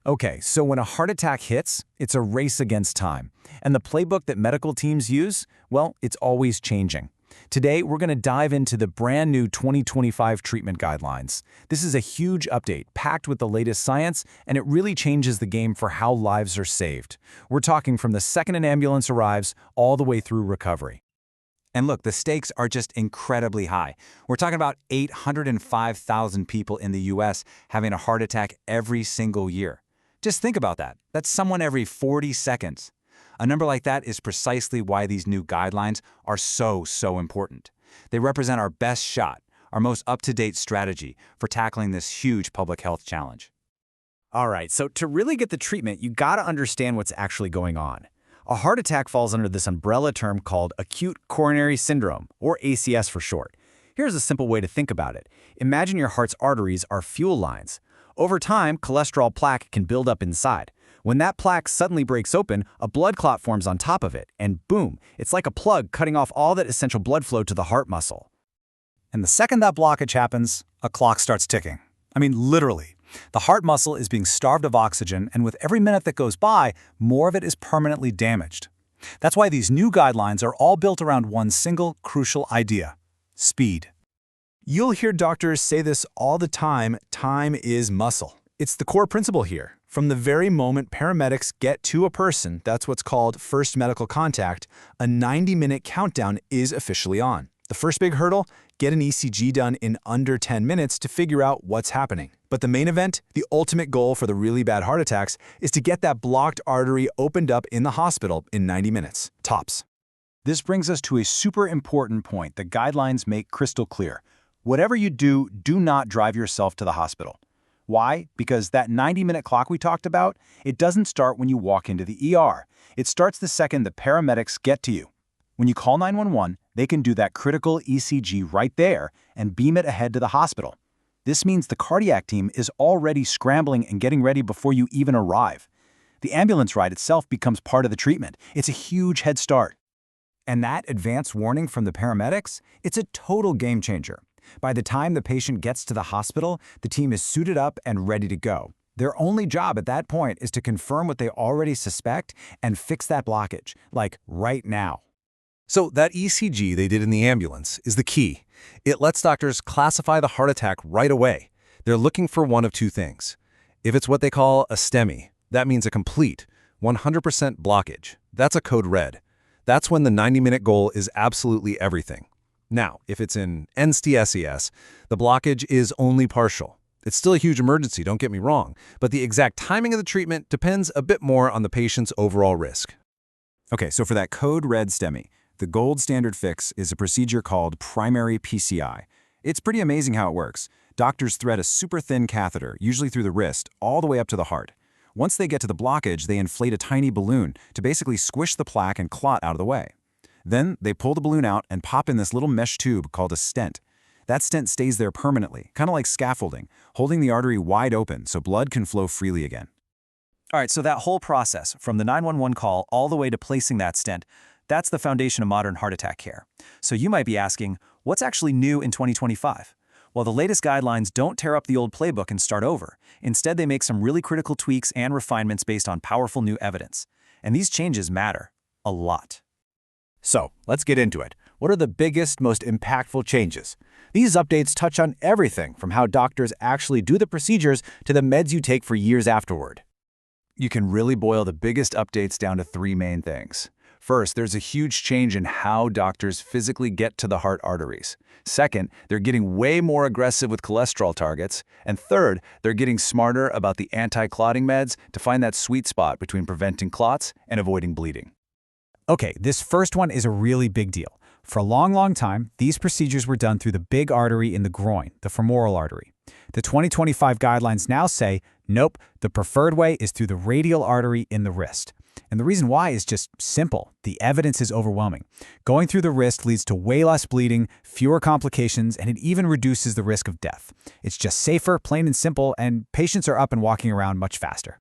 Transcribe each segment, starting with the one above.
Okay, so when a heart attack hits, it's a race against time. And the playbook that medical teams use, well, it's always changing. Today, we're going to dive into the brand new 2025 treatment guidelines. This is a huge update, packed with the latest science, and it really changes the game for how lives are saved. We're talking from the second an ambulance arrives all the way through recovery. And look, the stakes are just incredibly high. We're talking about 805,000 people in the US having a heart attack every single year. Just think about that. That's someone every 40 seconds. A number like that is precisely why these new guidelines are so important. They represent our best shot, our most up-to-date strategy for tackling this huge public health challenge. All right, so to really get the treatment, you gotta understand what's actually going on. A heart attack falls under this umbrella term called acute coronary syndrome, or ACS for short. Here's a simple way to think about it. Imagine your heart's arteries are fuel lines. Over time, cholesterol plaque can build up inside. When that plaque suddenly breaks open, a blood clot forms on top of it, and boom, it's like a plug cutting off all that essential blood flow to the heart muscle. And the second that blockage happens, a clock starts ticking. I mean, literally. The heart muscle is being starved of oxygen, and with every minute that goes by, more of it is permanently damaged. That's why these new guidelines are all built around one single, crucial idea: speed. You'll hear doctors say this all the time: time is muscle. It's the core principle here. From the very moment paramedics get to a person, that's what's called first medical contact, a 90-minute countdown is officially on. The first big hurdle? Get an ECG done in under 10 minutes to figure out what's happening. But the main event, the ultimate goal for the really bad heart attacks, is to get that blocked artery opened up in the hospital in 90 minutes, tops. This brings us to a super important point the guidelines make crystal clear. Whatever you do, do not drive yourself to the hospital. Why? Because that 90-minute clock we talked about, it doesn't start when you walk into the ER. It starts the second the paramedics get to you. When you call 911, they can do that critical ECG right there and beam it ahead to the hospital. This means the cardiac team is already scrambling and getting ready before you even arrive. The ambulance ride itself becomes part of the treatment. It's a huge head start. And that advance warning from the paramedics, it's a total game changer. By the time the patient gets to the hospital, the team is suited up and ready to go. Their only job at that point is to confirm what they already suspect and fix that blockage, like right now. So that ECG they did in the ambulance is the key. It lets doctors classify the heart attack right away. They're looking for one of two things. If it's what they call a STEMI, that means a complete, 100% blockage. That's a code red. That's when the 90-minute goal is absolutely everything. Now, if it's in end-stage, the blockage is only partial. It's still a huge emergency, don't get me wrong, but the exact timing of the treatment depends a bit more on the patient's overall risk. Okay, so for that code red STEMI, the gold standard fix is a procedure called primary PCI. It's pretty amazing how it works. Doctors thread a super thin catheter, usually through the wrist, all the way up to the heart. Once they get to the blockage, they inflate a tiny balloon to basically squish the plaque and clot out of the way. Then they pull the balloon out and pop in this little mesh tube called a stent. That stent stays there permanently, kind of like scaffolding, holding the artery wide open so blood can flow freely again. All right, so that whole process, from the 911 call all the way to placing that stent, that's the foundation of modern heart attack care. So you might be asking, what's actually new in 2025? Well, the latest guidelines don't tear up the old playbook and start over. Instead, they make some really critical tweaks and refinements based on powerful new evidence. And these changes matter a lot. So, let's get into it. What are the biggest, most impactful changes? These updates touch on everything from how doctors actually do the procedures to the meds you take for years afterward. You can really boil the biggest updates down to three main things. First, there's a huge change in how doctors physically get to the heart arteries. Second, they're getting way more aggressive with cholesterol targets. And third, they're getting smarter about the anti-clotting meds to find that sweet spot between preventing clots and avoiding bleeding. Okay, this first one is a really big deal. For a long time, these procedures were done through the big artery in the groin, the femoral artery. The 2025 guidelines now say, nope, the preferred way is through the radial artery in the wrist. And the reason why is just simple. The evidence is overwhelming. Going through the wrist leads to way less bleeding, fewer complications, and it even reduces the risk of death. It's just safer, plain and simple, and patients are up and walking around much faster.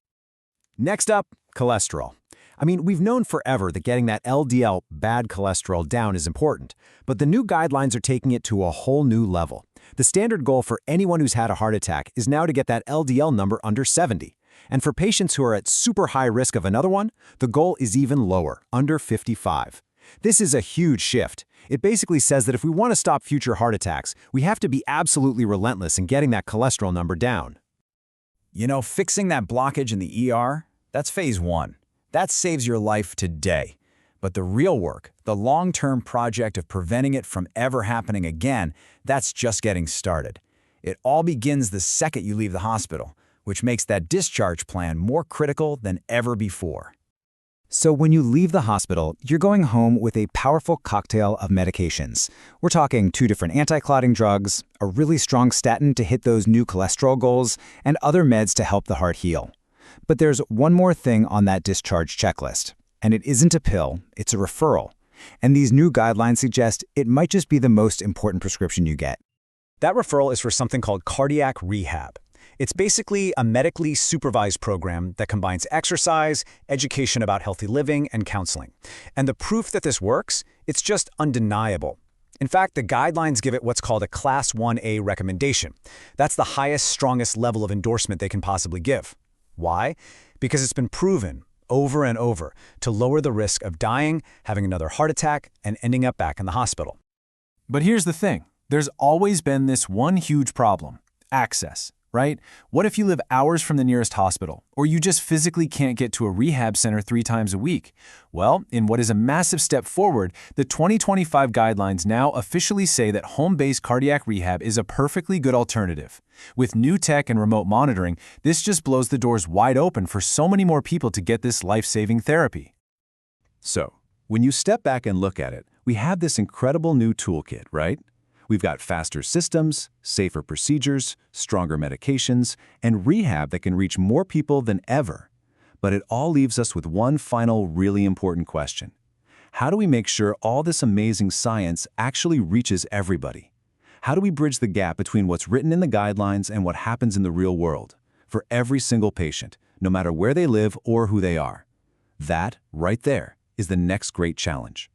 Next up, cholesterol. I mean, we've known forever that getting that LDL, bad cholesterol, down is important, but the new guidelines are taking it to a whole new level. The standard goal for anyone who's had a heart attack is now to get that LDL number under 70. And for patients who are at super high risk of another one, the goal is even lower, under 55. This is a huge shift. It basically says that if we want to stop future heart attacks, we have to be absolutely relentless in getting that cholesterol number down. You know, fixing that blockage in the ER, that's phase 1. That saves your life today. But the real work, the long-term project of preventing it from ever happening again, that's just getting started. It all begins the second you leave the hospital, which makes that discharge plan more critical than ever before. So when you leave the hospital, you're going home with a powerful cocktail of medications. We're talking 2 different anti-clotting drugs, a really strong statin to hit those new cholesterol goals, and other meds to help the heart heal. But there's one more thing on that discharge checklist. And it isn't a pill, it's a referral. And these new guidelines suggest it might just be the most important prescription you get. That referral is for something called cardiac rehab. It's basically a medically supervised program that combines exercise, education about healthy living, and counseling. And the proof that this works, it's just undeniable. In fact, the guidelines give it what's called a Class 1A recommendation. That's the highest, strongest level of endorsement they can possibly give. Why? Because it's been proven over and over to lower the risk of dying, having another heart attack, and ending up back in the hospital. But here's the thing. There's always been this one huge problem: access, right? What if you live hours from the nearest hospital, or you just physically can't get to a rehab center 3 times a week? Well, in what is a massive step forward, the 2025 guidelines now officially say that home-based cardiac rehab is a perfectly good alternative. With new tech and remote monitoring, this just blows the doors wide open for so many more people to get this life-saving therapy. So, when you step back and look at it, we have this incredible new toolkit, right? We've got faster systems, safer procedures, stronger medications, and rehab that can reach more people than ever. But it all leaves us with one final really important question. How do we make sure all this amazing science actually reaches everybody? How do we bridge the gap between what's written in the guidelines and what happens in the real world, for every single patient, no matter where they live or who they are? That, right there, is the next great challenge.